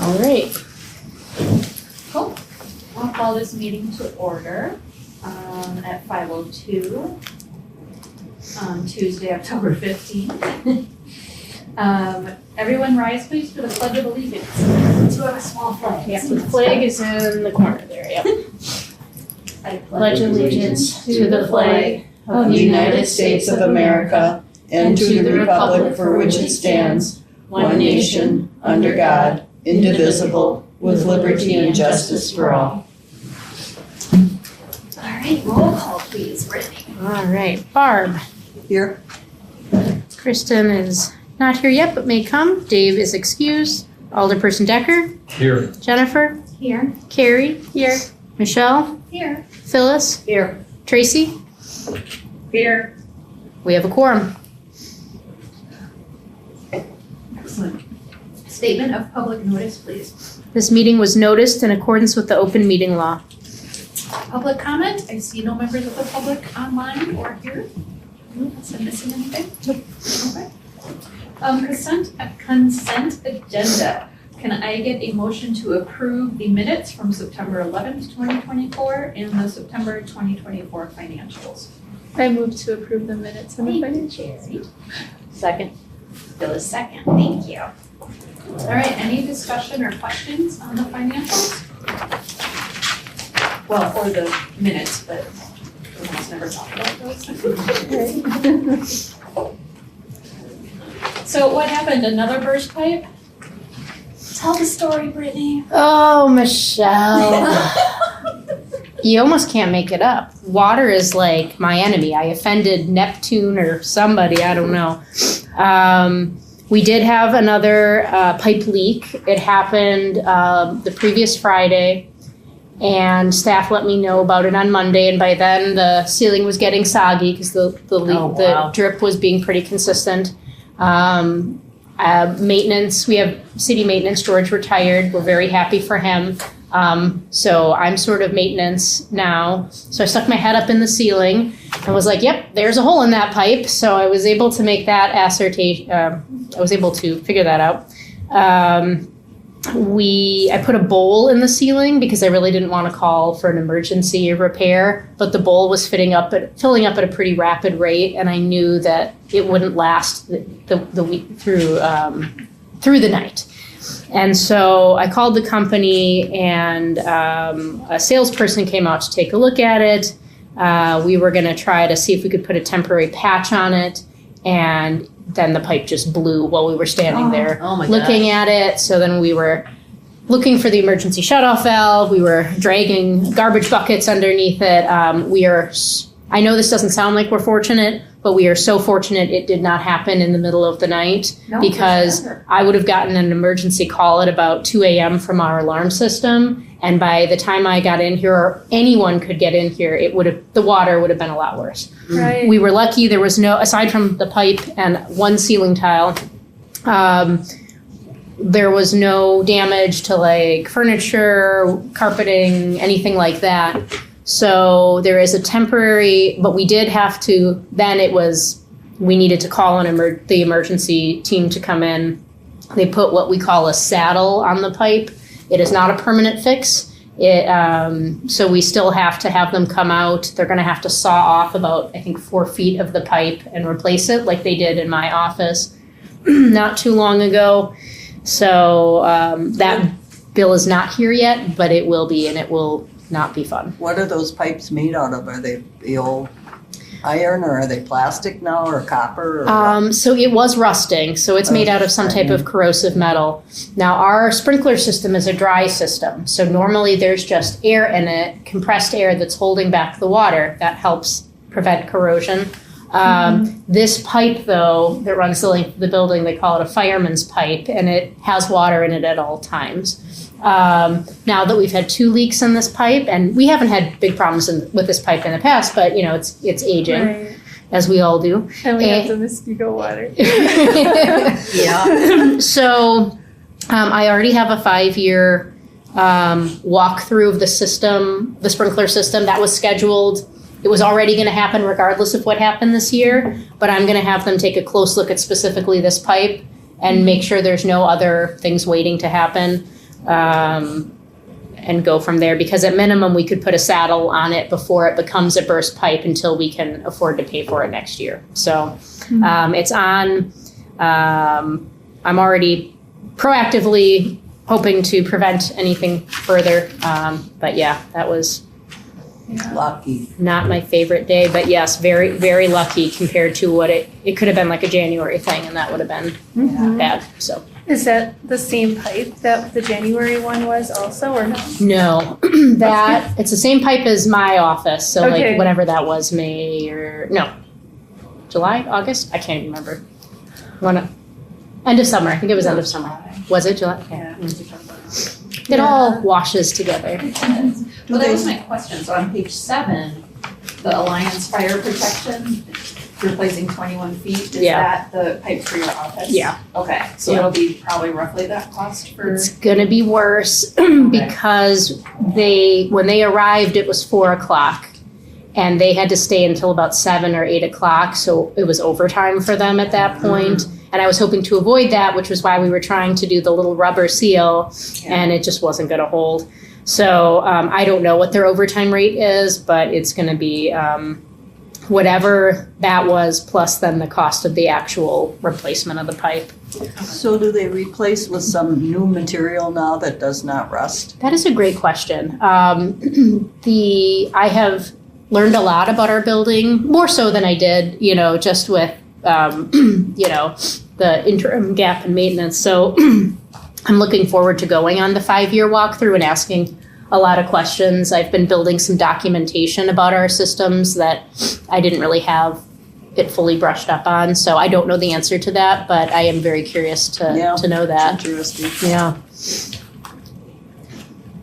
All right. Cool. I'll call this meeting to order at 5:02 on Tuesday, October 15th. Everyone rise please for the Pledge of Allegiance. To have a small flag. Yep, the flag is in the corner there, yep. I Pledge allegiance to the flag of the United States of America and to the republic for which it stands, one nation, under God, indivisible, with liberty and justice for all. All right, roll call please, Brittany. All right, Barb. Here. Kristen is not here yet, but may come. Dave is excused. Alderperson Decker. Here. Jennifer. Here. Carrie. Here. Michelle. Here. Phyllis. Here. Tracy. Here. We have a quorum. Excellent. Statement of public notice please. This meeting was noticed in accordance with the open meeting law. Public comment? I see no members of the public online or here. Is I missing anything? Okay. Consent agenda. Can I get a motion to approve the minutes from September 11th, 2024 and the September 2024 financials? I move to approve the minutes and the financials. Second. Bill is second. Thank you. All right, any discussion or questions on the financials? Well, or the minutes, but we almost never talk about those. So what happened? Another burst pipe? Tell the story, Brittany. Oh, Michelle. You almost can't make it up. Water is like my enemy. I offended Neptune or somebody, I don't know. We did have another pipe leak. It happened the previous Friday, and staff let me know about it on Monday, and by then the ceiling was getting soggy because the drip was being pretty consistent. Maintenance, we have city maintenance. George retired. We're very happy for him. So I'm sort of maintenance now. So I stuck my head up in the ceiling and was like, yep, there's a hole in that pipe. So I was able to make that ascertain. I was able to figure that out. I put a bowl in the ceiling because I really didn't want to call for an emergency repair, but the bowl was filling up at a pretty rapid rate, and I knew that it wouldn't last the week through the night. And so I called the company, and a salesperson came out to take a look at it. We were going to try to see if we could put a temporary patch on it, and then the pipe just blew while we were standing there looking at it. So then we were looking for the emergency shutoff valve. We were dragging garbage buckets underneath it. I know this doesn't sound like we're fortunate, but we are so fortunate it did not happen in the middle of the night, because I would have gotten an emergency call at about 2 a.m. from our alarm system. And by the time I got in here, or anyone could get in here, the water would have been a lot worse. Right. We were lucky there was no, aside from the pipe and one ceiling tile, there was no damage to like furniture, carpeting, anything like that. So there is a temporary, but we did have to, we needed to call the emergency team to come in. They put what we call a saddle on the pipe. It is not a permanent fix. So we still have to have them come out. They're going to have to saw off about, I think, 4 feet of the pipe and replace it like they did in my office not too long ago. So that bill is not here yet, but it will be, and it will not be fun. What are those pipes made out of? Are they the old iron, or are they plastic now, or copper? Or so it was rusting, so it's made out of some type of corrosive metal. Now our sprinkler system is a dry system, so normally there's just air in it, compressed air that's holding back the water. That helps prevent corrosion. This pipe, though, that runs the length of the building, they call it a fireman's pipe, and it has water in it at all times. Now that we've had 2 leaks in this pipe, and we haven't had big problems with this pipe in the past, but it's aging, Right. as we all do. And we have the Muskego water. Yeah. So I already have a 5-year walkthrough of the system, the sprinkler system that was scheduled. It was already going to happen regardless of what happened this year, but I'm going to have them take a close look at specifically this pipe and make sure there's no other things waiting to happen. and go from there, because at minimum we could put a saddle on it before it becomes a burst pipe until we can afford to pay for it next year. So it's on. I'm already proactively hoping to prevent anything further. But yeah, that was Lucky. not my favorite day, but yes, very, very lucky compared to what it could have been like a January thing, and that would have been bad. So Is that the same pipe that the January one was also, or no? no, it's the same pipe as my office. So Okay. like whatever that was, July, August, I can't even remember. End of summer. I think it was end of summer. Was it July? Yeah. It all washes together. Well, that was my question. So on page 7, the Alliance Fire Protection, replacing 21 feet, is that the pipe for your office? Yeah. Okay, so Yeah. it'll be probably roughly that cost for, It's gonna be worse because when they arrived, it was 4:00, and they had to stay until about 7 or 8 o'clock. So it was overtime for them at that point. And I was hoping to avoid that, which was why we were trying to do the little rubber seal, and it just wasn't going to hold. So I don't know what their overtime rate is, but it's going to be whatever that was, plus then the cost of the actual replacement of the pipe. So do they replace with some new material now that does not rust? That is a great question. I have learned a lot about our building, more so than I did, just with the interim gap in maintenance. So I'm looking forward to going on the 5-year walkthrough and asking a lot of questions. I've been building some documentation about our systems that I didn't really have it fully brushed up on. So I don't know the answer to that, but I am very curious to know that. Interesting. Yeah.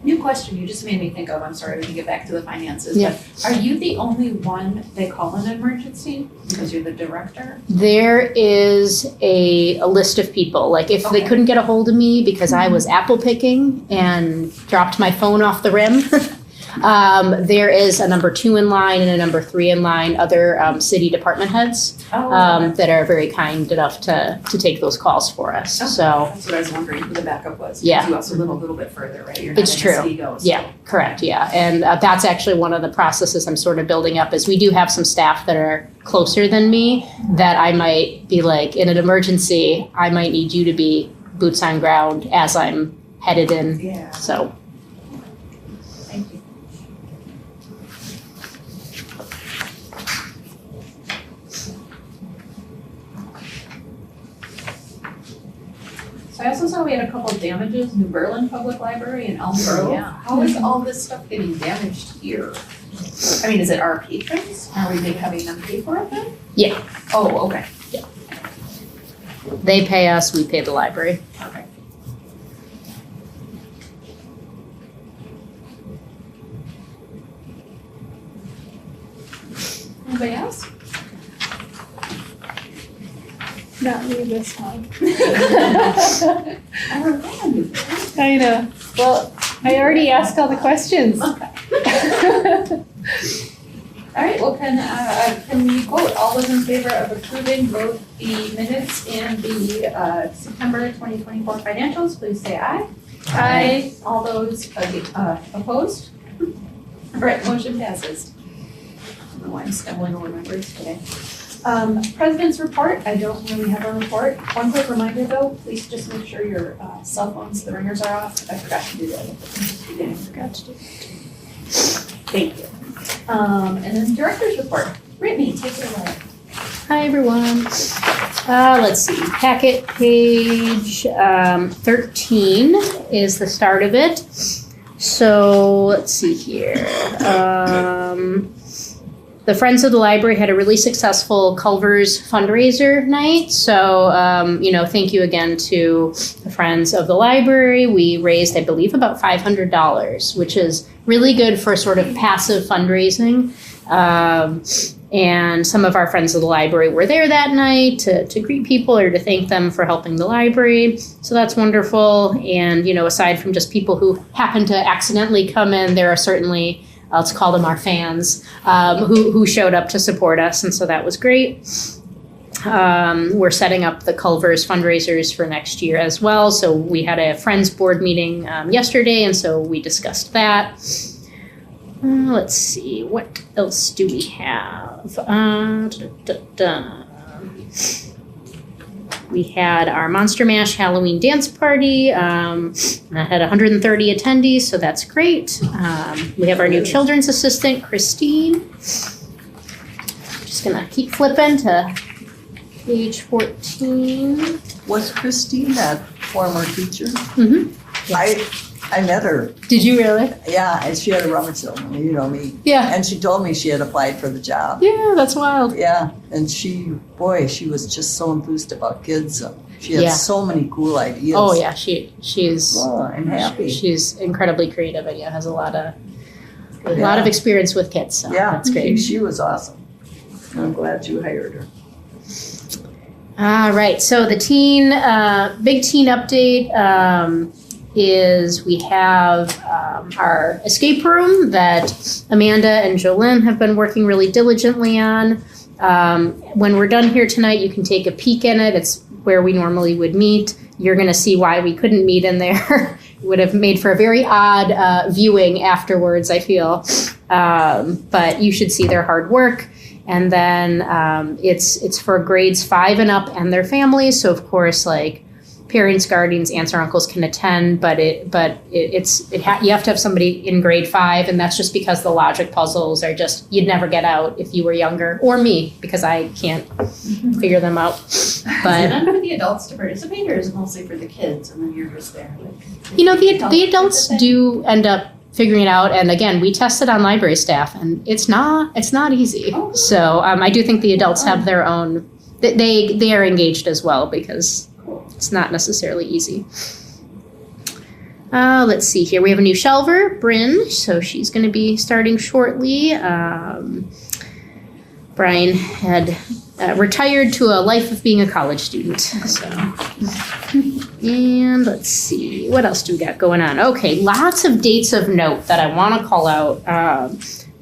new question you just made me think of, I'm sorry, we can get back to the finances, Yeah. but are you the only one they call an emergency because you're the director? There is a list of people. Like if they Okay. couldn't get a hold of me because I was apple picking and dropped my phone off the rim, there is a number 2 in line and a number 3 in line, other city department heads that are very kind enough to take those calls for us. Okay. So That's what I was wondering who the backup was. Yeah. Because you also live a little bit further, right? You're not It's in true. Muskego, so- yeah, correct, yeah. And that's actually one of the processes I'm sort of building up is we do have some staff that are closer than me that I might be like, in an emergency, I might need you to be boots on ground as I'm headed in. Yeah, So thank you. So I also saw we had a couple of damages, New Berlin Public Library and Elm Grove. Yeah. How is all this stuff getting damaged here? I mean, is it our patrons? Are we having them pay for it then? Yeah. Oh, okay. they pay us, we pay the library. Okay. Anybody else? Not me this time. I don't know. I know. Well, I already asked all the questions. Okay. All right, well, can we vote? All those in favor of approving both the minutes and the September 2024 financials, please say aye. Aye. All those opposed? All right, motion passes. I don't know why I'm stumbling over numbers today. President's report, I don't really have a report. One quick reminder though, please just make sure your cell phones, the ringers are off. I forgot to do that at the beginning. Forgot to do that. Thank you. And then director's report. Brittany, take it away. Hi, everyone. Let's see, packet page 13 is the start of it. So let's see here. The Friends of the Library had a really successful Culver's fundraiser night. So, thank you again to the Friends of the Library. We raised, I believe, about $500, which is really good for sort of passive fundraising. And some of our Friends of the Library were there that night to greet people or to thank them for helping the library. So that's wonderful. And, aside from just people who happen to accidentally come in, there are certainly, let's call them our fans, who showed up to support us. And so that was great. We're setting up the Culver's fundraisers for next year as well. So we had a Friends Board meeting yesterday, and so we discussed that. Let's see, what else do we have? We had our Monster Mash Halloween dance party. I had 130 attendees, so that's great. We have our new children's assistant, Christine. Just gonna keep flipping to page 14. Was Christine that former teacher? Mm-hmm. I met her. Did you really? Yeah, and she had a rummage sale, you know me. Yeah. And she told me she had applied for the job. Yeah, that's wild. Yeah, and she was just so enthused about kids. She had Yeah. so many cool ideas. Oh yeah, she's Oh, I'm happy. she's incredibly creative and has a lot of Yeah. experience with kids. So Yeah, that's great. She was awesome. I'm glad you hired her. All right, so the big teen update is we have our escape room that Amanda and Jolynn have been working really diligently on. When we're done here tonight, you can take a peek in it. It's where we normally would meet. You're going to see why we couldn't meet in there. It would have made for a very odd viewing afterwards, I feel. But you should see their hard work. And then it's for grades 5 and up and their families. So of course, like parents, guardians, aunts, or uncles can attend, but you have to have somebody in grade 5, and that's just because the logic puzzles are just you'd never get out if you were younger, or me because I can't figure them out. Is it But meant for the adults to participate, or is it mostly for the kids, and then you're just there? Like, you know, the adults participate? do end up figuring it out, and again, we tested on library staff, and it's not easy. Oh. So I do think the adults have their own. They are engaged as well because it's not necessarily easy. Let's see here. We have a new shelver, Bryn, so she's going to be starting shortly. Brian had retired to a life of being a college student. So, and let's see, what else do we got going on? Okay, lots of dates of note that I want to call out.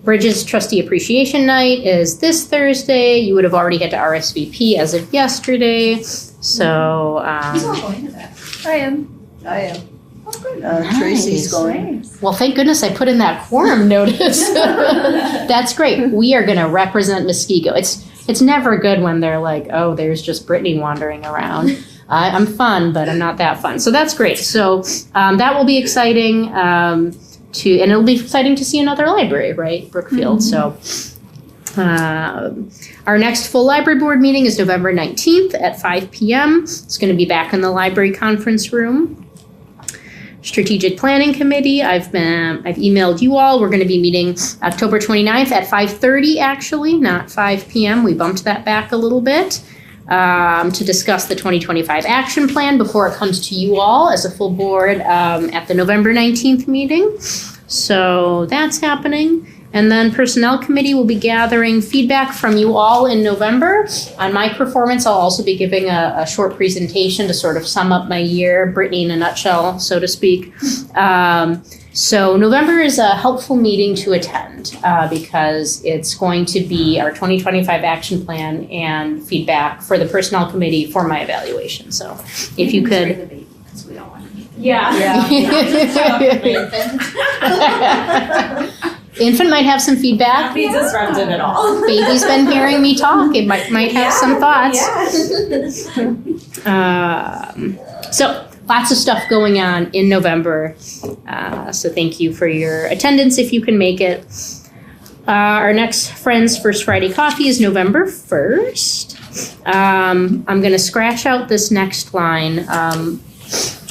Bridges Trustee Appreciation Night is this Thursday. You would have already had to RSVP as of yesterday. So, Who's all going to that? I am. I am. Oh, good. Tracy's Nice. going. well, thank goodness I put in that quorum notice. That's great. We are going to represent Muskego. It's never good when they're like, oh, there's just Brittany wandering around. I'm fun, but I'm not that fun. So that's great. So that will be exciting and it'll be exciting to see another library, right? Brookfield. So our next full library board meeting is November 19th at 5 p.m. It's going to be back in the library conference room. Strategic Planning Committee, I've emailed you all. We're going to be meeting October 29th at 5:30 actually, not 5 p.m. We bumped that back a little bit to discuss the 2025 action plan before it comes to you all as a full board at the November 19th meeting. So that's happening. And then Personnel Committee will be gathering feedback from you all in November. On my performance, I'll also be giving a short presentation to sort of sum up my year, Brittany in a nutshell, so to speak. So November is a helpful meeting to attend because it's going to be our 2025 action plan and feedback for the Personnel Committee for my evaluation. So if you Bring could... the baby, because we don't want to. Yeah. Infant might have some feedback. Not be disrupted at all. Baby's been hearing me talk. It might have some thoughts. So lots of stuff going on in November. So thank you for your attendance if you can make it. Our next Friends First Friday Coffee is November 1st. I'm going to scratch out this next line.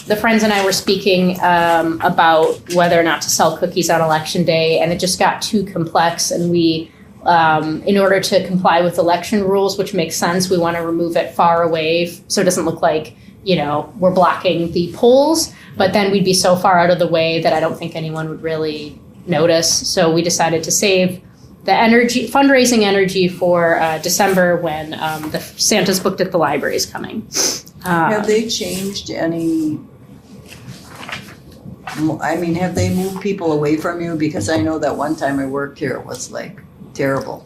The Friends and I were speaking about whether or not to sell cookies on Election Day, and it just got too complex, and we, in order to comply with election rules, which makes sense, we want to remove it far away so it doesn't look like, we're blocking the polls, but then we'd be so far out of the way that I don't think anyone would really notice. So we decided to save the fundraising energy for December when the Santa's Booked at the Library is coming. Have they changed any? Have they moved people away from you? Because I know that one time I worked here, it was like terrible.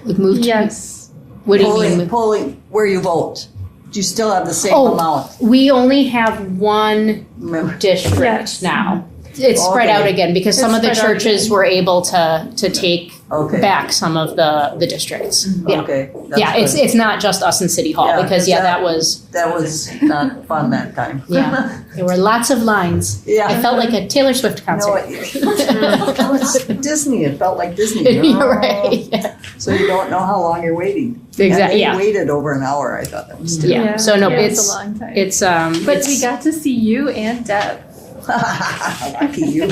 We've moved. Yes. What do you mean? Polling where you vote. Do you still have the same Oh. amount? We only have one Remember? district Yes. now. It's spread out Okay. again because some It's of the spread out churches again. were able to take Okay. back some of the districts. Yeah. Okay. that's Yeah, good. it's not just us in City Hall Yeah, because that was That was not fun that time. Yeah. there were lots of lines. Yeah. I felt like a Taylor Swift No, concert. it's Disney. It felt like Disney. You're right. Yeah. So you don't know how long you're waiting. Exactly. And they Yeah. waited over an hour. I thought that was still. Yeah. So no, it's it's a long time. it's But it's, we got to see you and Deb. Lucky you.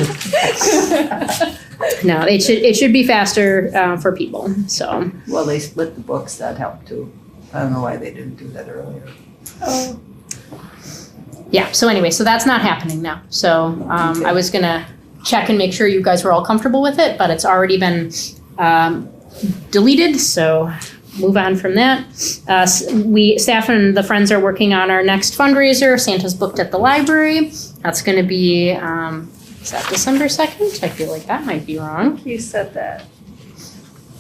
no. It should be faster for people. So Well, they split the books. That helped too. I don't know why they didn't do that earlier. Oh, yeah. So anyway, so that's not happening now. So Okay. I was gonna check and make sure you guys were all comfortable with it, but it's already been deleted. So move on from that. We staff and the friends are working on our next fundraiser. Santa's booked at the library. That's going to be is that December 2nd? I feel like that might be wrong. you said that.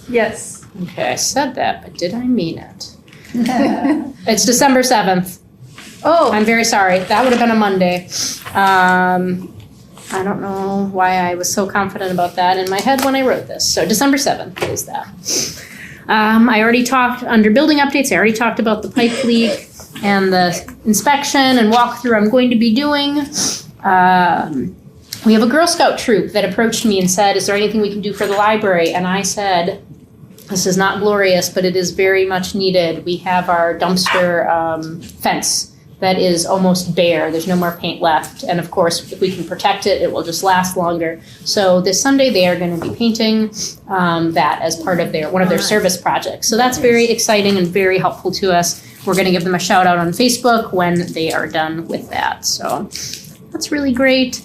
Yes. Okay, I said that, but did I mean it? It's December 7th. Oh, I'm very sorry. That would have been a Monday. I don't know why I was so confident about that in my head when I wrote this. So December 7th is that. I already talked under building updates. I already talked about the pipe leak and the inspection and walkthrough I'm going to be doing. We have a Girl Scout troop that approached me and said, "Is there anything we can do for the library?" And I said, "This is not glorious, but it is very much needed. We have our dumpster fence that is almost bare. There's no more paint left. And of course, if we can protect it, it will just last longer." So this Sunday, they are going to be painting that as part of one of their service projects. So that's very exciting and very helpful to us. We're going to give them a shout out on Facebook when they are done with that. So that's really great.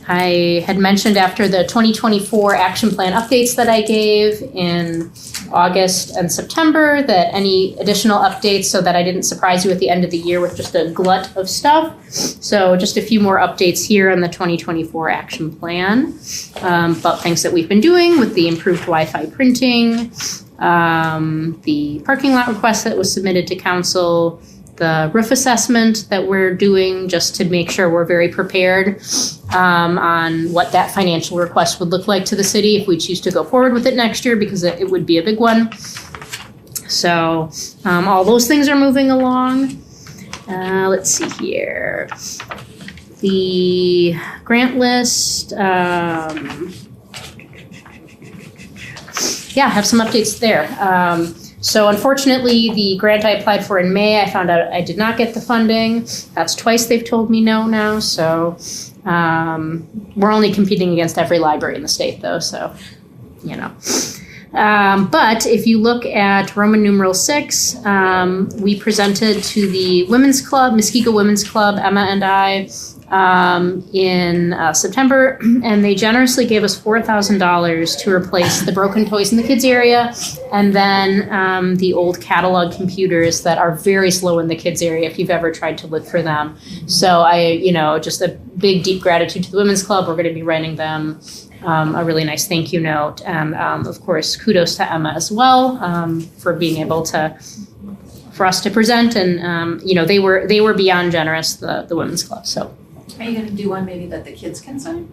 I had mentioned after the 2024 action plan updates that I gave in August and September that any additional updates so that I didn't surprise you at the end of the year with just a glut of stuff. So just a few more updates here on the 2024 action plan about things that we've been doing with the improved Wi-Fi printing, the parking lot request that was submitted to council, the roof assessment that we're doing just to make sure we're very prepared on what that financial request would look like to the city if we choose to go forward with it next year, because it would be a big one. So all those things are moving along. Let's see here. The grant list. Yeah, I have some updates there. So unfortunately, the grant I applied for in May, I found out I did not get the funding. That's twice they've told me no now. So we're only competing against every library in the state, though. So, you know. But if you look at Roman numeral 6, we presented to the Women's Club, Muskego Women's Club, Emma and I, in September, and they generously gave us $4,000 to replace the broken toys in the kids area, and then the old catalog computers that are very slow in the kids area if you've ever tried to look for them. So just a big, deep gratitude to the Women's Club. We're going to be writing them a really nice thank you note, and of course, kudos to Emma as well for being able for us to present, and they were beyond generous, the Women's Club. So. Are you gonna do one maybe that the kids can sign?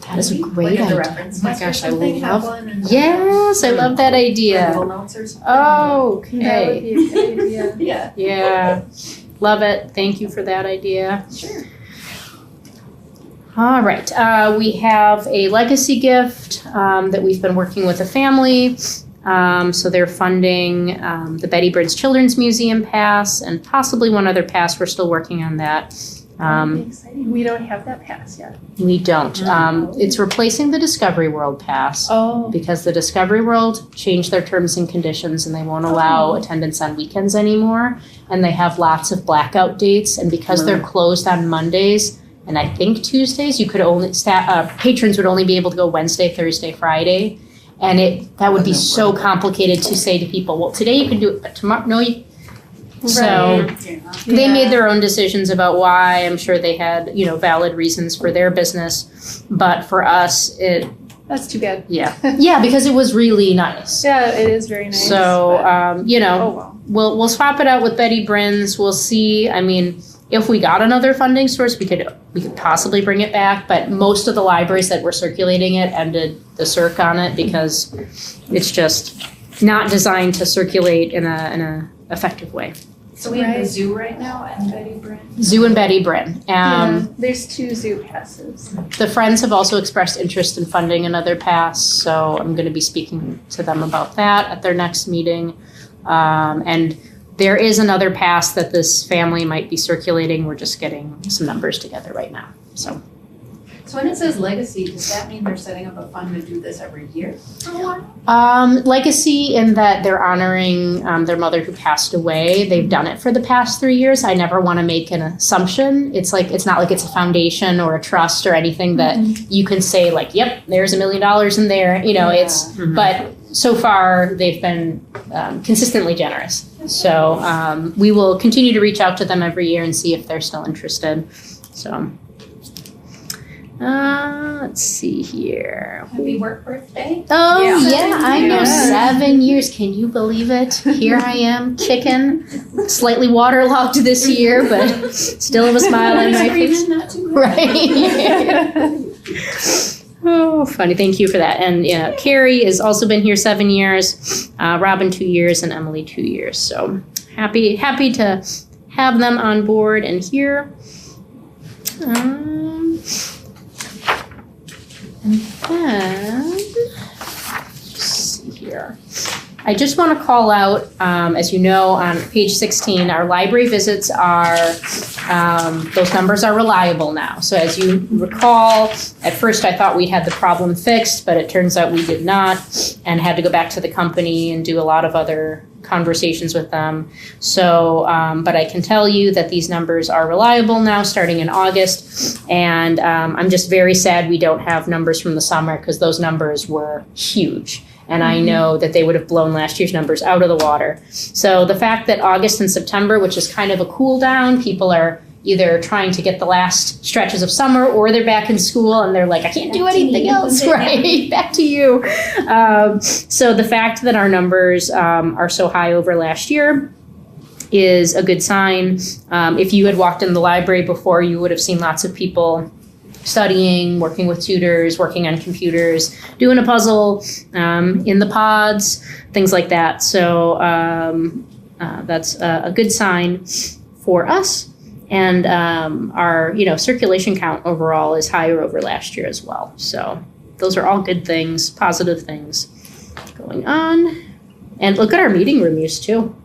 That is a great Like at the idea. reference Oh my desk or gosh, I something, have love. one and- Yes, I love that Or idea. little notes or something. Oh, that would okay. be a good idea. Yeah, Yeah, love it. Thank you for that idea. sure. All right, we have a legacy gift that we've been working with a family. So they're funding the Betty Burns Children's Museum pass and possibly one other pass. We're still working on that. That would be exciting. We don't have that pass yet. We don't. It's replacing the Discovery World pass. Oh. Because the Discovery World changed their terms and conditions and they won't allow attendance on weekends anymore. And they have lots of blackout dates. And because they're closed on Mondays and I think Tuesdays, you could only patrons would only be able to go Wednesday, Thursday, Friday. And that would be so complicated to say to people, well, today you can do it, but tomorrow, no, you. So they made their own decisions about why. I'm sure they had, valid reasons for their business. But for us, That's too bad. Yeah. Yeah, because it was really nice. Yeah, it is very nice. So, but- you know, oh well. we'll swap it out with Betty Brin's. We'll see. I mean, if we got another funding source, we could possibly bring it back. But most of the libraries that were circulating it ended the circ on it because it's just not designed to circulate in a effective way. So we have the Right. zoo right now and Betty Brant. Zoo and Betty Brin. Yeah, there's 2 zoo passes. The Friends have also expressed interest in funding another pass, so I'm going to be speaking to them about that at their next meeting. And there is another pass that this family might be circulating. We're just getting some numbers together right now. So So when it says legacy, does that mean they're setting up a fund to do this every year? legacy in that they're honoring their mother who passed away. They've done it for the past 3 years. I never want to make an assumption. It's not like it's a foundation or a trust or anything that you can say like, yep, there's $1 million in there. You know, but so far they've been consistently generous. So we will continue to reach out to them every year and see if they're still interested. So let's see here. Happy work birthday. Oh Yeah. yeah, I know, Yeah. 7 years. Can you believe it? Here I am, chicken, slightly waterlogged this year, but still have a smile on my face. Not too Right. Oh, funny. Thank you for that. And yeah, Carrie has also been here 7 years, Robin 2 years, and Emily 2 years. So happy to have them on board and here. And then, let's see here. I just want to call out, as you know, on page 16, our library visits are, those numbers are reliable now. So as you recall, at first I thought we had the problem fixed, but it turns out we did not, and had to go back to the company and do a lot of other conversations with them. So, but I can tell you that these numbers are reliable now starting in August. And I'm just very sad we don't have numbers from the summer because those numbers were huge. And I know that they would have blown last year's numbers out of the water. So the fact that August and September, which is kind of a cool down, people are either trying to get the last stretches of summer or they're back in school and they're like, I can't do anything else, right? Back to you. So the fact that our numbers are so high over last year is a good sign. If you had walked in the library before, you would have seen lots of people studying, working with tutors, working on computers, doing a puzzle in the pods, things like that. So that's a good sign for us. And our, circulation count overall is higher over last year as well. So those are all good things, positive things going on. And look at our meeting room use too.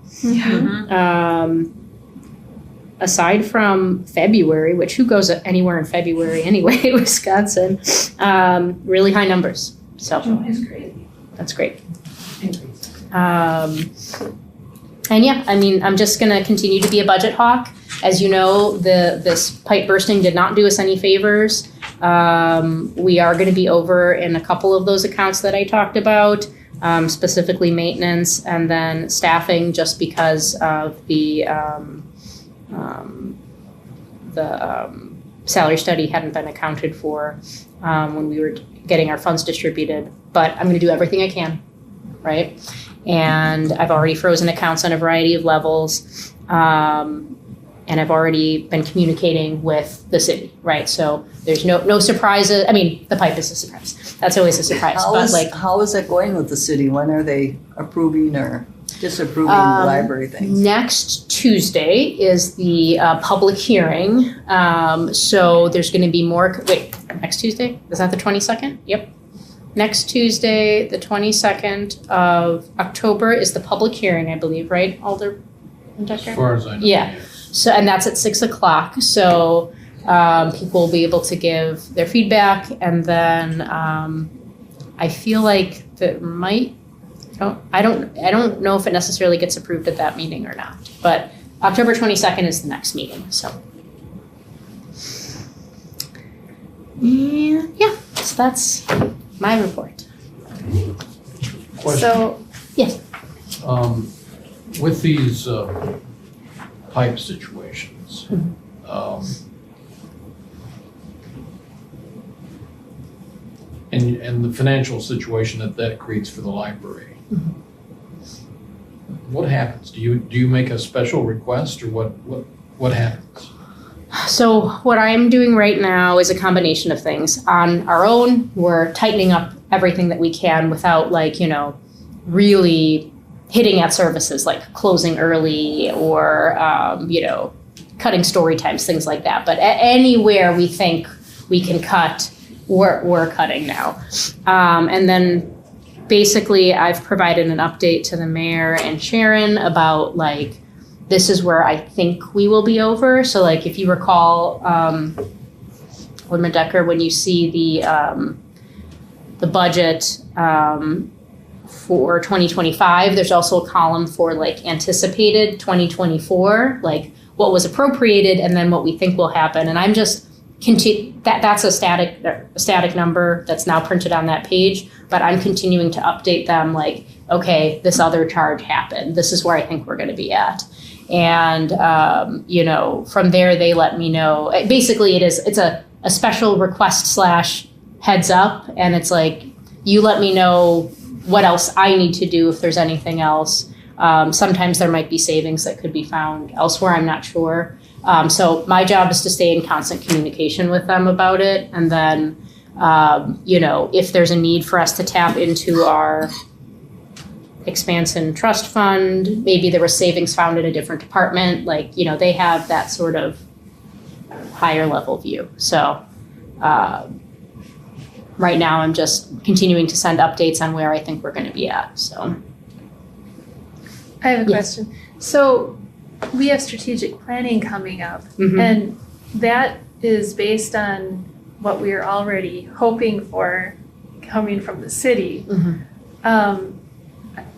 Aside from February, which who goes anywhere in February anyway, Wisconsin, really high numbers. So It's crazy. that's great. And yeah, I mean, I'm just going to continue to be a budget hawk. As you know, this pipe bursting did not do us any favors. We are going to be over in a couple of those accounts that I talked about, specifically maintenance and then staffing, just because of the salary study hadn't been accounted for when we were getting our funds distributed. But I'm going to do everything I can, right? And I've already frozen accounts on a variety of levels. And I've already been communicating with the city, right? So there's no surprises. I mean, the pipe is a surprise. That's always a surprise. How is it going with the city? When are they approving or disapproving the library things? Next Tuesday is the public hearing. So there's going to be more. Wait, next Tuesday? Is that the 22nd? Yep. Next Tuesday, the 22nd of October, is the public hearing, I believe, right, Alder? As far as I know. Yeah. So, and that's at 6:00. So people will be able to give their feedback, and then I feel like that might. I don't know if it necessarily gets approved at that meeting or not. But October 22nd is the next meeting. So. Yeah. So that's my report. Question. So, Yes. With these pipe situations, and and the financial situation that creates for the library. What happens? Do you make a special request, or what happens? So what I'm doing right now is a combination of things. On our own, we're tightening up everything that we can without really hitting at services like closing early or, cutting story times, things like that. But anywhere we think we can cut, we're cutting now. And then basically I've provided an update to the mayor and Sharon about this is where I think we will be over. So if you recall, Woodman Decker, when you see the budget for 2025, there's also a column for anticipated 2024, what was appropriated and then what we think will happen. And I'm just that's a static number that's now printed on that page, but I'm continuing to update them okay, this other charge happened. This is where I think we're going to be at. And, from there, they let me know. Basically, it's a special request / heads up. And it's you let me know what else I need to do if there's anything else. Sometimes there might be savings that could be found elsewhere. I'm not sure. So my job is to stay in constant communication with them about it. And then, if there's a need for us to tap into our expansion trust fund, maybe there was savings found in a different department, they have that sort of higher level view. So right now I'm just continuing to send updates on where I think we're going to be at. So I have a question. So we have strategic planning coming up, and that is based on what we are already hoping for coming from the city.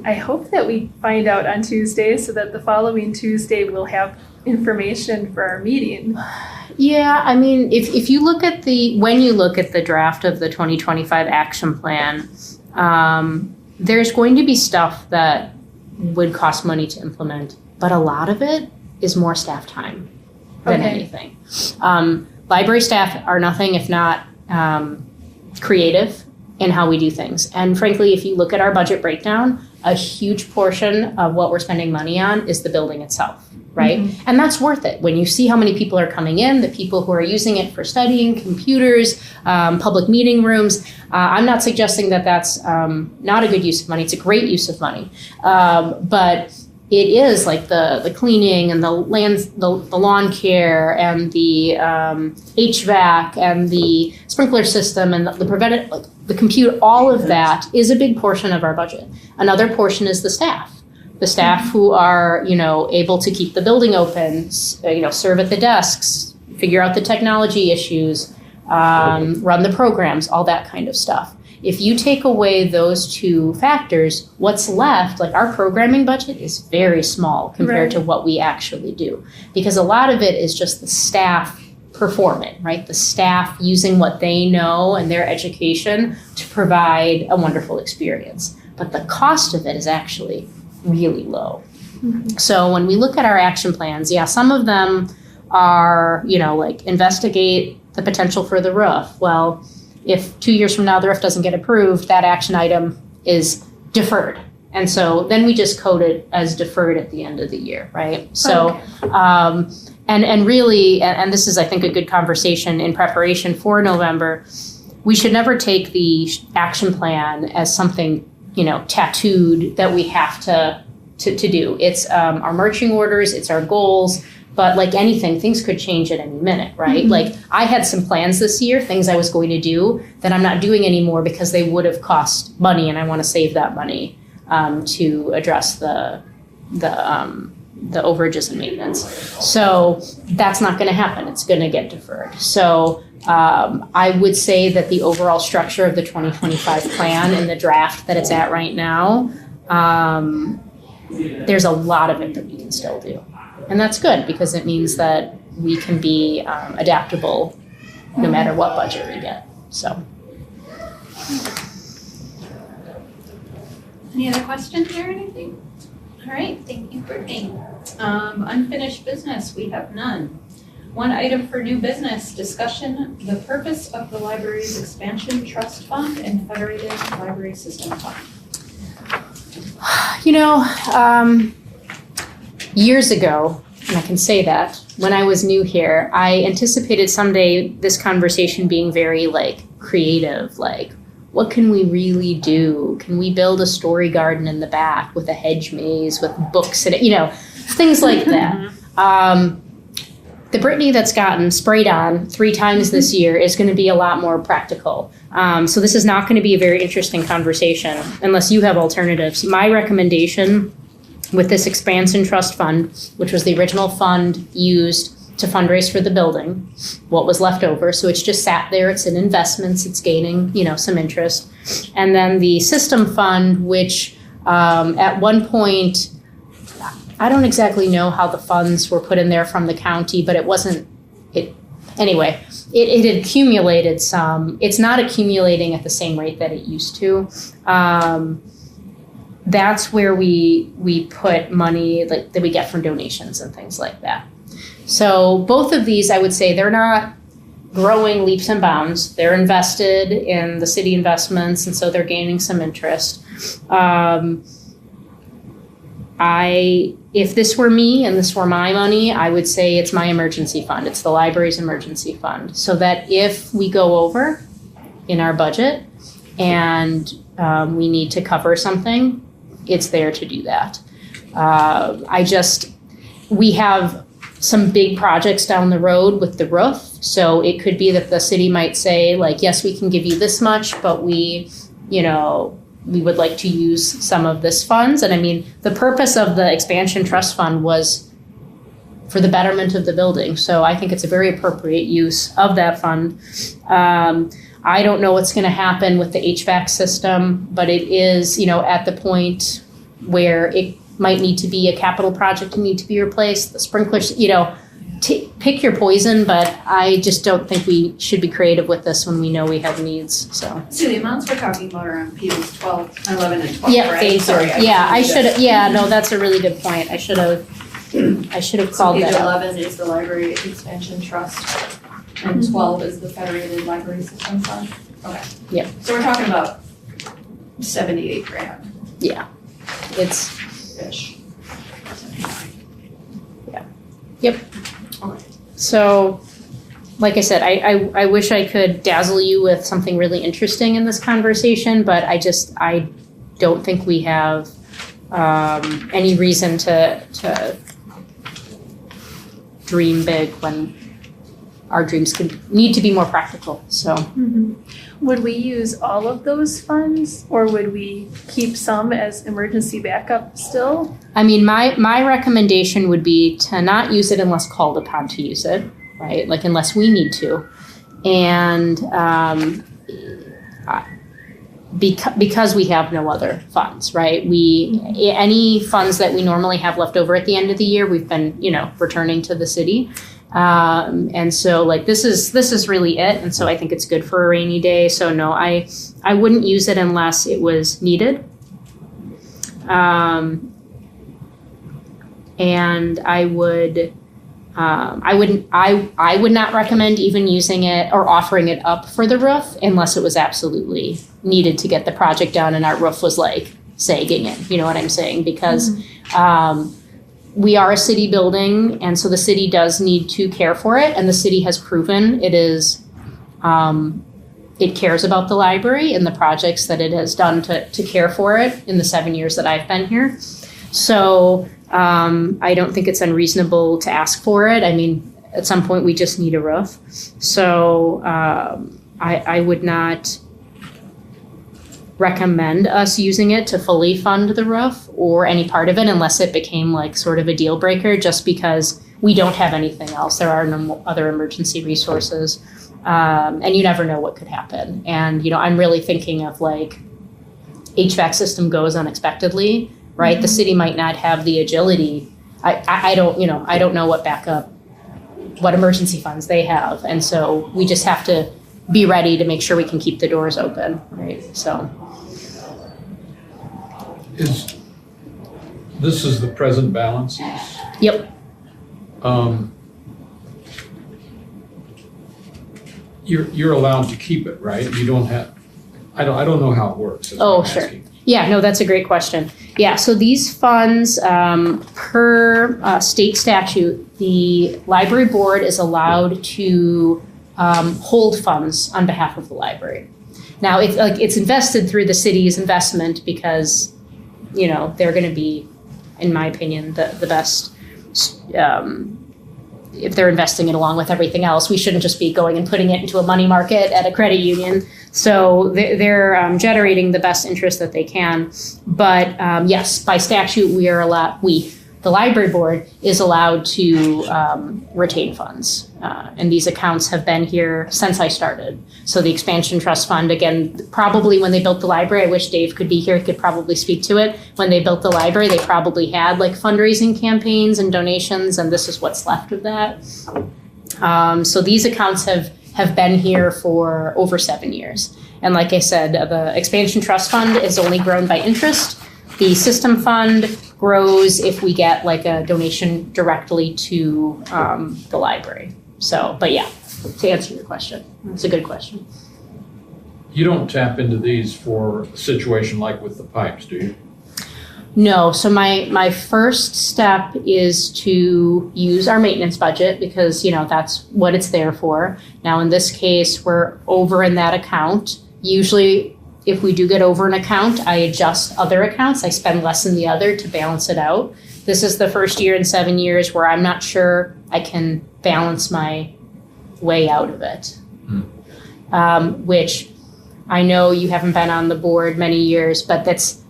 I hope that we find out on Tuesday so that the following Tuesday we'll have information for our meeting. Yeah, I mean, if you look at when you look at the draft of the 2025 action plan, there's going to be stuff that would cost money to implement, but a lot of it is more staff time than anything. Library staff are nothing if not creative in how we do things. And frankly, if you look at our budget breakdown, a huge portion of what we're spending money on is the building itself, right? And that's worth it. When you see how many people are coming in, the people who are using it for studying, computers, public meeting rooms, I'm not suggesting that that's not a good use of money. It's a great use of money. But it is the cleaning and the lawn care and the HVAC and the sprinkler system and the preventive, the compute, all of that is a big portion of our budget. Another portion is the staff who are, able to keep the building open, serve at the desks, figure out the technology issues, run the programs, all that kind of stuff. If you take away those two factors, what's left, our programming budget is very small compared to what we actually do. Because a lot of it is just the staff performing, right? The staff using what they know and their education to provide a wonderful experience. But the cost of it is actually really low. So when we look at our action plans, some of them are, investigate the potential for the roof. Well, if 2 years from now the roof doesn't get approved, that action item is deferred. And so then we just code it as deferred at the end of the year, right? So, and really, and this is, I think, a good conversation in preparation for November, we should never take the action plan as something, tattooed that we have to do. It's our marching orders, it's our goals. But like anything, things could change at any minute, right? I had some plans this year, things I was going to do that I'm not doing anymore because they would have cost money, and I want to save that money to address the overages and maintenance. So that's not going to happen. It's going to get deferred. So I would say that the overall structure of the 2025 plan and the draft that it's at right now, there's a lot of it that we can still do. And that's good because it means that we can be adaptable no matter what budget we get. So. Any other questions or anything? All right, thank you, Brittany. Unfinished business, we have none. One item for new business, discussion, the purpose of the library's expansion trust fund and federated library system fund. You know, years ago, and I can say that, when I was new here, I anticipated someday this conversation being very like creative, like what can we really do? Can we build a story garden in the back with a hedge maze with books in it? You know, things like that. The Brittany that's gotten sprayed on 3 times this year is going to be a lot more practical. So this is not going to be a very interesting conversation unless you have alternatives. My recommendation with this expansion trust fund, which was the original fund used to fundraise for the building, what was left over. So it's just sat there, it's in investments, it's gaining, you know, some interest. And then the system fund, which at one point, I don't exactly know how the funds were put in there from the county, but it had accumulated some. It's not accumulating at the same rate that it used to. That's where we put money like that we get from donations and things like that. So both of these, I would say, they're not growing leaps and bounds. They're invested in the city investments, and so they're gaining some interest. If this were me and this were my money, I would say it's my emergency fund. It's the library's emergency fund, so that if we go over in our budget and we need to cover something, it's there to do that. We have some big projects down the road with the roof, so it could be that the city might say, like, yes, we can give you this much, but we would like to use some of this funds. And I mean, the purpose of the expansion trust fund was for the betterment of the building. So I think it's a very appropriate use of that fund. I don't know what's going to happen with the HVAC system, but it is, at the point where it might need to be a capital project and need to be replaced. The sprinklers, pick your poison, but I just don't think we should be creative with this when we know we have needs. So the amounts we're talking about are on pages 12, 11, and 12, yeah, right? Sorry. I should have. Yeah, no, that's a really good point. I should have called Page that out. 11 is the library expansion trust, and 12 is the federated library system fund. Okay. Yep. So we're talking about 78 grand. Yeah, it's Ish. Yep. So, like I said, I wish I could dazzle you with something really interesting in this conversation, but I don't think we have any reason to dream big when our dreams need to be more practical. So, Would we use all of those funds, or would we keep some as emergency backup still? I mean, my recommendation would be to not use it unless called upon to use it, right? Like unless we need to, and because we have no other funds, right? Any funds that we normally have left over at the end of the year, we've been returning to the city. And so like this is really it. And so I think it's good for a rainy day. So no, I wouldn't use it unless it was needed. And I would not recommend even using it or offering it up for the roof unless it was absolutely needed to get the project done and our roof was like sagging in, you know what I'm saying? Because, we are a city building, and so the city does need to care for it, and the city has proven it cares about the library and the projects that it has done to care for it in the 7 years that I've been here. So I don't think it's unreasonable to ask for it. I mean, at some point we just need a roof. So I would not recommend us using it to fully fund the roof or any part of it unless it became like sort of a deal breaker, just because we don't have anything else. There are no other emergency resources, and you never know what could happen. And I'm really thinking of like HVAC system goes unexpectedly, right? The city might not have the agility. I don't know what emergency funds they have, and so we just have to be ready to make sure we can keep the doors open, right? So. This is the present balances? Yep. you're allowed to keep it, right? You don't have, I don't know how it works. That's what Oh, I'm sure. asking. Yeah, no, that's a great question. Yeah, so these funds, per state statute, the library board is allowed to hold funds on behalf of the library. Now, it's invested through the city's investment because, they're going to be, in my opinion, the best. If they're investing it along with everything else, we shouldn't just be going and putting it into a money market at a credit union. So they're generating the best interest that they can. But yes, by statute, the library board is allowed to retain funds. And these accounts have been here since I started. So the Expansion Trust Fund, again, probably when they built the library, I wish Dave could be here, he could probably speak to it. When they built the library, they probably had like fundraising campaigns and donations, and this is what's left of that. So these accounts have been here for over 7 years. And like I said, the Expansion Trust Fund is only grown by interest. The System Fund grows if we get like a donation directly to the library. So, but yeah, to answer your question, it's a good question. You don't tap into these for a situation like with the pipes, do you? No, so my first step is to use our maintenance budget because, that's what it's there for. Now, in this case, we're over in that account. Usually, if we do get over an account, I adjust other accounts. I spend less in the other to balance it out. This is the first year in 7 years where I'm not sure I can balance my way out of it. Which I know you haven't been on the board many years, but that's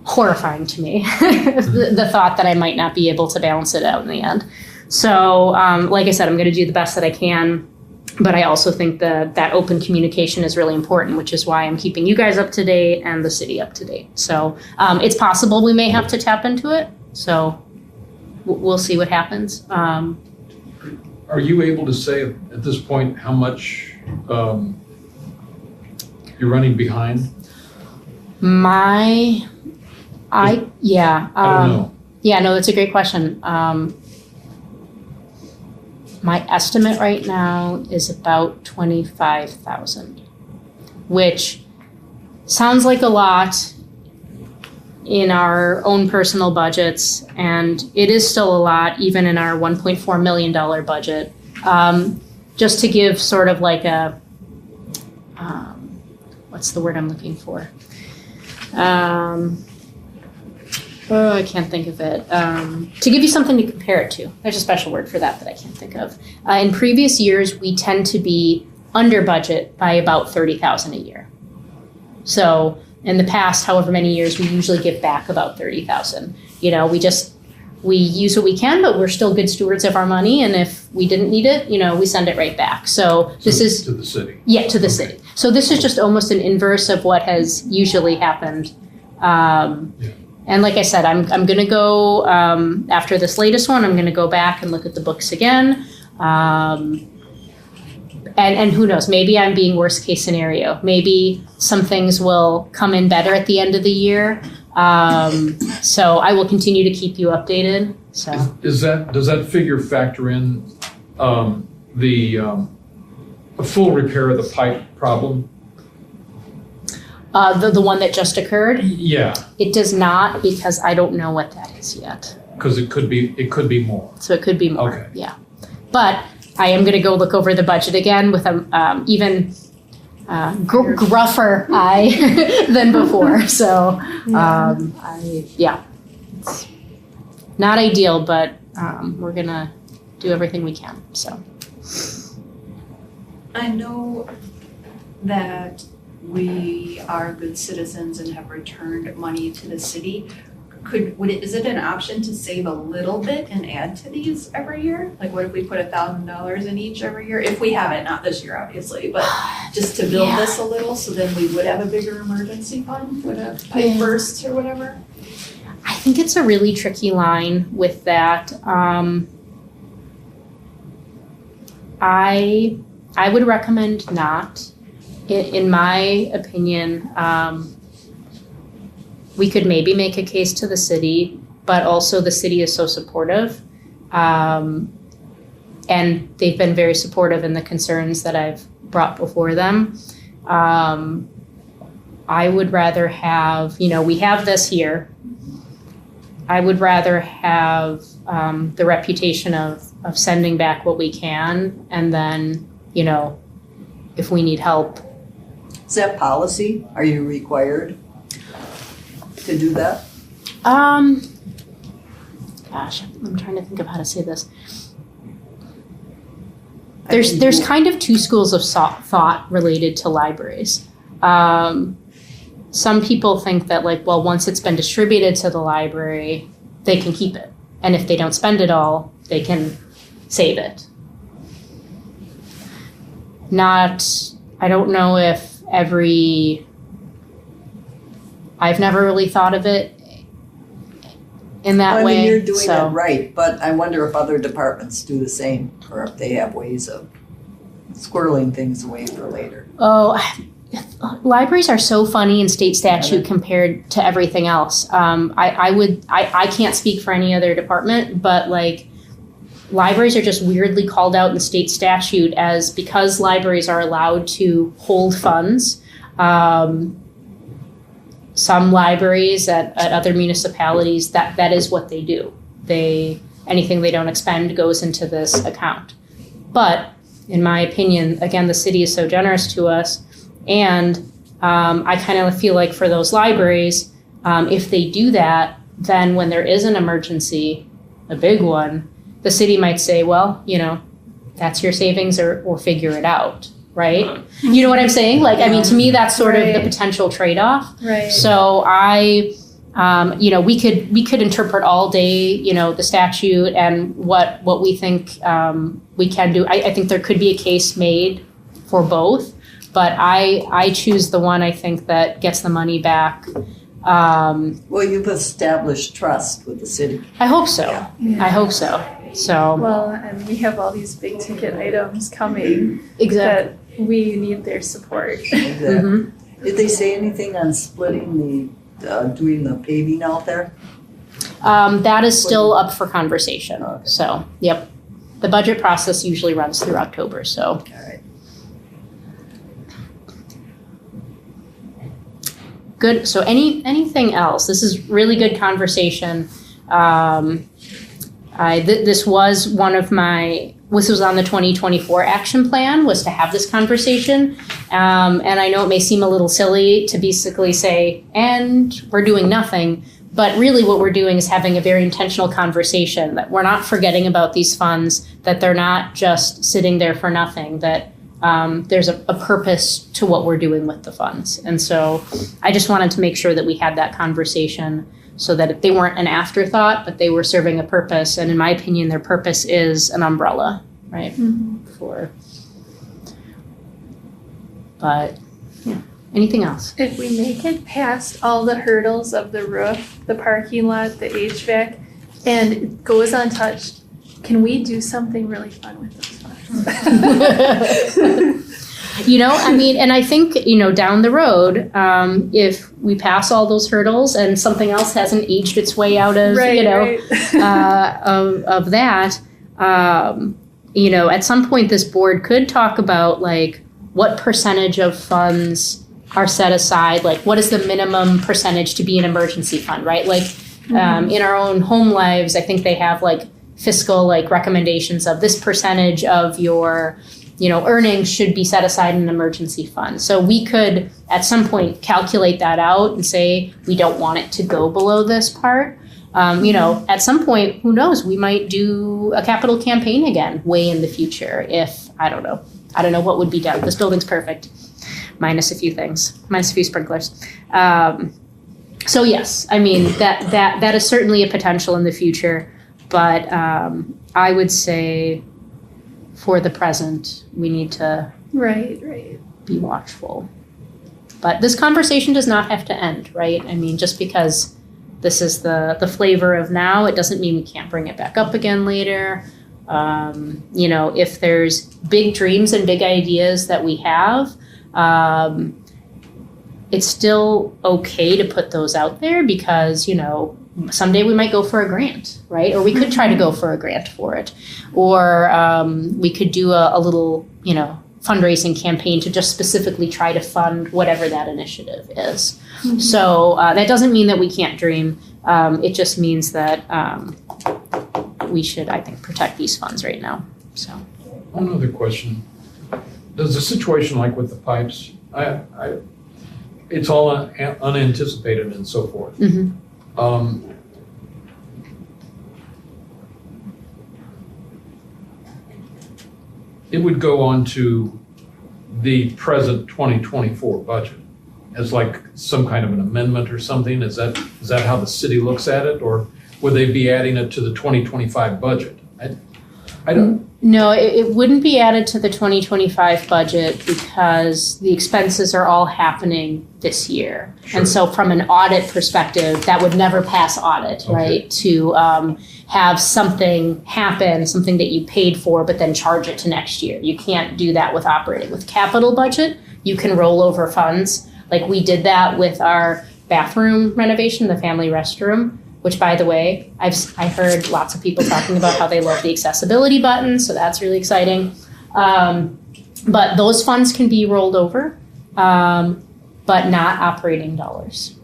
horrifying to me, the thought that I might not be able to balance it out in the end. So, like I said, I'm going to do the best that I can. But I also think that open communication is really important, which is why I'm keeping you guys up to date and the city up to date. So it's possible we may have to tap into it. So we'll see what happens. Are you able to say at this point how much you're running behind? I don't know. Yeah, no, that's a great question. My estimate right now is about 25,000, which sounds like a lot in our own personal budgets, and it is still a lot even in our $1.4 million budget. Just to give sort of like a, what's the word I'm looking for? I can't think of it. To give you something to compare it to. There's a special word for that I can't think of. In previous years, we tend to be under budget by about 30,000 a year. So in the past, however many years, we usually give back about 30,000. We use what we can, but we're still good stewards of our money. And if we didn't need it, we send it right back. So this is to the city. Yeah, to the city. So this is just almost an inverse of what has usually happened. And like I said, I'm going to go, after this latest one, I'm going to go back and look at the books again. And who knows, maybe I'm being worst case scenario. Maybe some things will come in better at the end of the year. So I will continue to keep you updated. So does that figure factor in the a full repair of the pipe problem? The one that just occurred? Yeah. It does not, because I don't know what that is yet. Because it could be more. So it could be more. Okay. Yeah. But I am going to go look over the budget again with a even gruffer eye than before. So it's not ideal, but we're going to do everything we can. So I know that we are good citizens and have returned money to the city. Is it an option to save a little bit and add to these every year? Like, what if we put $1,000 in each every year? If we have it, not this year, obviously, but just to build this a little, so then we would have a bigger emergency fund when a pipe bursts or whatever. I think it's a really tricky line with that. I would recommend not. In my opinion, we could maybe make a case to the city, but also the city is so supportive. And they've been very supportive in the concerns that I've brought before them. I would rather have, we have this here. I would rather have the reputation of sending back what we can, and then, if we need help. Is that policy? Are you required to do that? Gosh, I'm trying to think of how to say this. There's kind of two schools of thought related to libraries. Some people think that once it's been distributed to the library, they can keep it. And if they don't spend it all, they can save it. I don't know if I've never really thought of it in that way. You're doing it right, but I wonder if other departments do the same, or if they have ways of squirreling things away for later. Oh, libraries are so funny in state statute compared to everything else. I can't speak for any other department, but libraries are just weirdly called out in state statute as, because libraries are allowed to hold funds. Some libraries at other municipalities, that is what they do. Anything they don't expend goes into this account. But in my opinion, again, the city is so generous to us, and I kind of feel like for those libraries, if they do that, then when there is an emergency, a big one, the city might say, well, that's your savings, or figure it out, right? You know what I'm saying? To me, that's sort of the potential trade-off. Right. So we could interpret all day, the statute and what we think we can do. I think there could be a case made for both, but I choose the one I think that gets the money back. Well, you've established trust with the city. I hope so. Yeah. I hope so. So. Well, and we have all these big ticket items coming Exactly. that we need their support. Exactly. Mm-hmm. Did they say anything on splitting doing the paving out there? That is still up for conversation. Okay. So, yep. The budget process usually runs through October, so. All right. Good. So anything else? This is really good conversation. This was on the 2024 action plan, was to have this conversation. And I know it may seem a little silly to basically say, and we're doing nothing, but really what we're doing is having a very intentional conversation, that we're not forgetting about these funds, that they're not just sitting there for nothing, that there's a purpose to what we're doing with the funds. And so I just wanted to make sure that we had that conversation, so that they weren't an afterthought, but they were serving a purpose. And in my opinion, their purpose is an umbrella, right? Mm-hmm. But yeah, anything else? If we make it past all the hurdles of the roof, the parking lot, the HVAC, and it goes untouched, can we do something really fun with those funds? And I think, down the road, if we pass all those hurdles and something else hasn't aged its way out of, of that, at some point this board could talk about what percentage of funds are set aside, what is the minimum percentage to be an emergency fund, right? In our own home lives, I think they have fiscal recommendations of this percentage of your earnings should be set aside in an emergency fund. So we could at some point calculate that out and say we don't want it to go below this part. At some point, who knows, we might do a capital campaign again way in the future if, I don't know what would be done. This building's perfect, minus a few sprinklers. So yes, that is certainly a potential in the future, but I would say for the present, we need to be watchful. But this conversation does not have to end, right? Just because this is the flavor of now, it doesn't mean we can't bring it back up again later. If there's big dreams and big ideas that we have, it's still okay to put those out there, because, someday we might go for a grant, right? Or we could try to go for a grant for it. Or we could do a little, fundraising campaign to just specifically try to fund whatever that initiative is. So that doesn't mean that we can't dream. It just means that we should, I think, protect these funds right now. So One other question. Does a situation like with the pipes, it's all unanticipated and so forth. It would go on to the present 2024 budget as like some kind of an amendment or something? Is that how the city looks at it? Or would they be adding it to the 2025 budget? I don't. No, it wouldn't be added to the 2025 budget because the expenses are all happening this year. Sure. And so from an audit perspective, that would never pass audit, Okay. right? To have something happen, something that you paid for, but then charge it to next year. You can't do that with operating. With capital budget, you can roll over funds. Like we did that with our bathroom renovation, the family restroom, which, by the way, I heard lots of people talking about how they love the accessibility button, so that's really exciting. But those funds can be rolled over, but not operating dollars.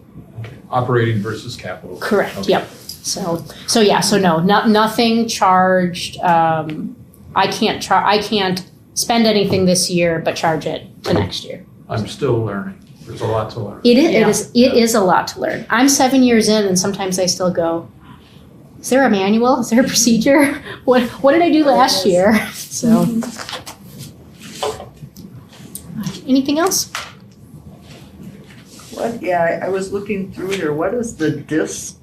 Operating versus capital. Correct. Okay. Yep. So no, nothing charged. I can't spend anything this year, but charge it to next year. I'm still learning. There's a lot to learn. It is a lot to learn. I'm 7 years in, and sometimes I still go, is there a manual? Is there a procedure? What did I do last year? So, anything else? What, yeah, I was looking through here, what is the disc,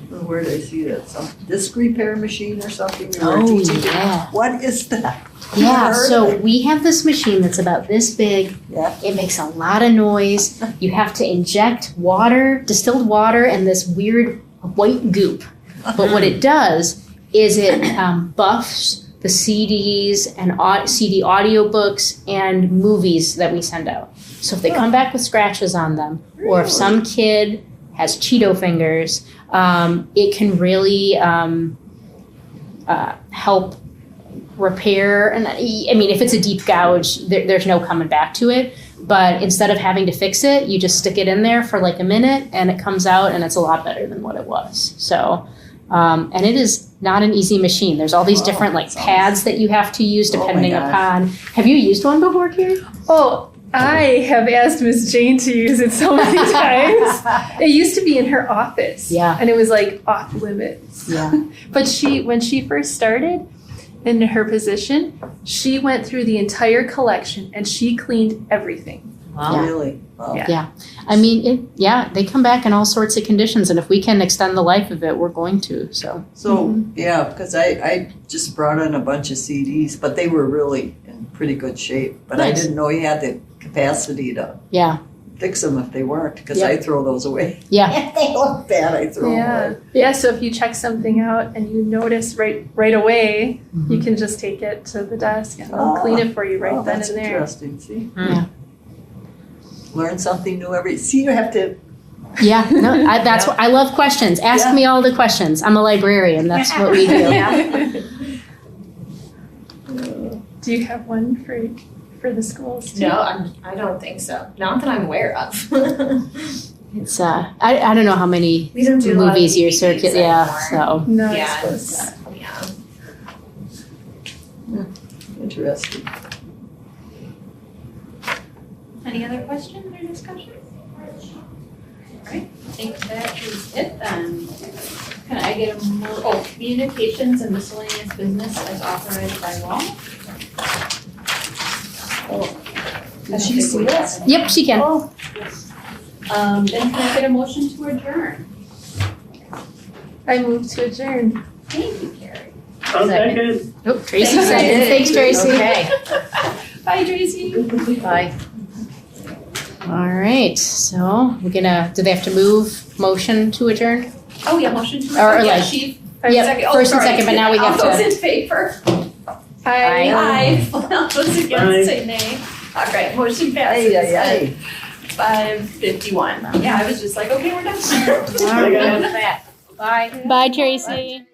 where did I see that, some disc repair machine or something? We were teaching. yeah. What is that? Yeah, Heard so of it? we have this machine that's about this big. Yeah. It makes a lot of noise. You have to inject water, distilled water, and this weird white goop. But what it does is it buffs the CDs and CD audiobooks and movies that we send out. So if they come back with scratches on them, or if some kid has Cheeto fingers, it can really help repair. And I mean, if it's a deep gouge, there's no coming back to it. But instead of having to fix it, you just stick it in there for like a minute and it comes out and it's a lot better than what it was. So, and it is not an easy machine. There's all these different like pads that you have to use depending upon. Have you used one before, Carrie? Oh, I have asked Miss Jane to use it so many times. It used to be in her office. Yeah. And it was like off limits. Yeah. But when she first started in her position, she went through the entire collection and she cleaned everything. Wow. Really? Wow. Yeah. I mean, they come back in all sorts of conditions, and if we can extend the life of it, we're going to. So, Yeah, because I just brought in a bunch of CDs, but they were really in pretty good shape. But I Nice. didn't know you had the capacity to yeah, fix them if they weren't, because Yep. I throw those away. yeah, If they look bad, I throw them Yeah. away. Yeah, so if you check something out and you notice right away, Mm-hmm. you can just take it to the desk and they'll clean it for you right Oh, then that's and there. interesting. See, yeah. learn something new every. See, you have to. Yeah, no, that's what I love. Questions. Ask Yeah. me all the questions. I'm a librarian. That's what we do. Do you have one for the schools too? No, I don't think so. Not that I'm aware of. It's I don't know how many We don't do a lot of movies you DVDs circulate. Yeah, anymore. so No, Yeah, it's yeah. Interesting. Any other questions or discussion? Alright, I think that is it then. Can I get communications and miscellaneous business as authorized by law? Did she see us? yep, she can. Then can I get a motion to adjourn? I moved to adjourn. Thank you, Carrie. Second. Oh, Tracy Thanks, said it. Thanks, Tracy. Okay. Bye, Tracy. Bye. All right. So we're gonna. Do they have to move motion to adjourn? Oh, yeah, motion to Or adjourn. Yeah, like- she. Yep, second. Oh, first and sorry. second, but now we have All those to. in favor? Aye. Aye. All those Aye. against say nay. All right, motion passes. Ay, ay, ay. 5:51. Yeah, I was just like, okay, we're done. All right. Bye, Tracy.